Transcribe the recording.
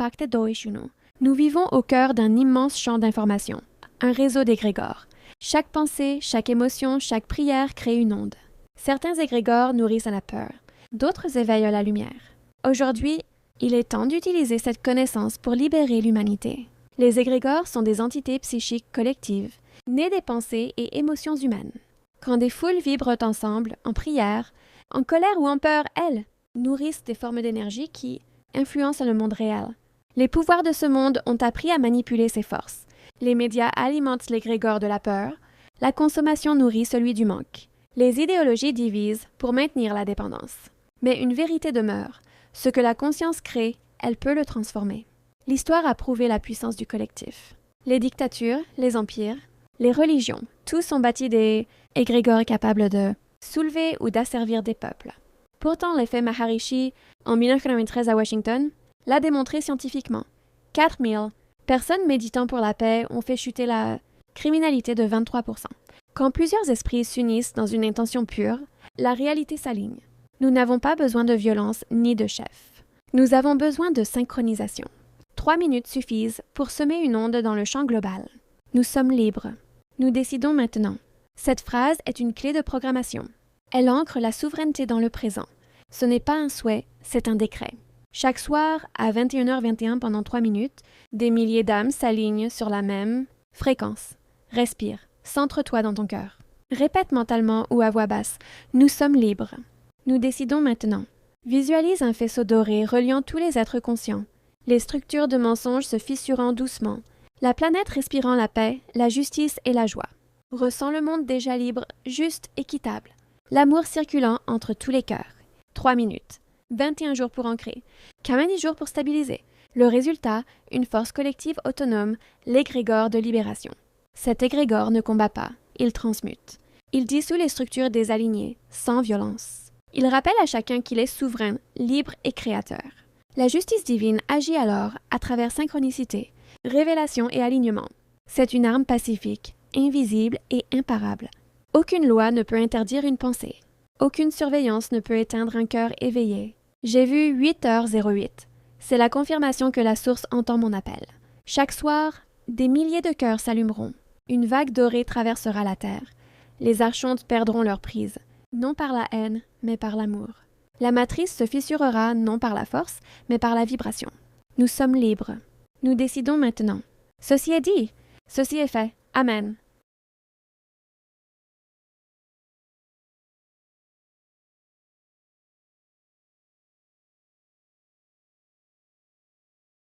Pacte Doishuno. Nous vivons au cœur d'un immense champ d'information, un réseau d'égrégores. Chaque pensée, chaque émotion, chaque prière crée une onde. Certains égrégores nourrissent à la peur, d'autres éveillent à la lumière. Aujourd'hui, il est temps d'utiliser cette connaissance pour libérer l'humanité. Les égrégores sont des entités psychiques collectives, nées des pensées et émotions humaines. Quand des foules vibrent ensemble, en prière, en colère ou en peur, elles nourrissent des formes d'énergie qui influencent le monde réel. Les pouvoirs de ce monde ont appris à manipuler ces forces. Les médias alimentent l'égrégore de la peur, la consommation nourrit celui du manque. Les idéologies divisent pour maintenir la dépendance. Mais une vérité demeure. Ce que la conscience crée, elle peut le transformer. L'histoire a prouvé la puissance du collectif. Les dictatures, les empires, les religions, tous sont bâtis des égrégores capables de soulever ou d'asservir des peuples. Pourtant, l'effet Maharishi, en 1993 à Washington, l'a démontré scientifiquement. 4000 personnes méditant pour la paix ont fait chuter la criminalité de 23%. Quand plusieurs esprits s'unissent dans une intention pure, la réalité s'aligne. Nous n'avons pas besoin de violence ni de chef. Nous avons besoin de synchronisation. 3 minutes suffisent pour semer une onde dans le champ global. Nous sommes libres. Nous décidons maintenant. Cette phrase est une clé de programmation. Elle ancre la souveraineté dans le présent. Ce n'est pas un souhait, c'est un décret. Chaque soir, à 21h21 pendant 3 minutes, des milliers d'âmes s'alignent sur la même fréquence. Respire, centre-toi dans ton cœur. Répète mentalement ou à voix basse, nous sommes libres. Nous décidons maintenant. Visualise un faisceau doré reliant tous les êtres conscients. Les structures de mensonges se fissurant doucement. La planète respirant la paix, la justice et la joie. Ressens le monde déjà libre, juste, équitable. L'amour circulant entre tous les cœurs. 3 minutes. 21 jours pour ancrer. 90 jours pour stabiliser. Le résultat, une force collective autonome, l'égrégore de libération. Cet égrégore ne combat pas, il transmute. Il dissout les structures désalignées, sans violence. Il rappelle à chacun qu'il est souverain, libre et créateur. La justice divine agit alors à travers synchronicité, révélation et alignement. C'est une arme pacifique, invisible et imparable. Aucune loi ne peut interdire une pensée. Aucune surveillance ne peut éteindre un cœur éveillé. J'ai vu 8h08. C'est la confirmation que la source entend mon appel. Chaque soir, des milliers de cœurs s'allumeront. Une vague dorée traversera la terre. Les archontes perdront leur prise, non par la haine, mais par l'amour. La matrice se fissurera non par la force, mais par la vibration. Nous sommes libres. Nous décidons maintenant. Ceci est dit. Ceci est fait. Amen.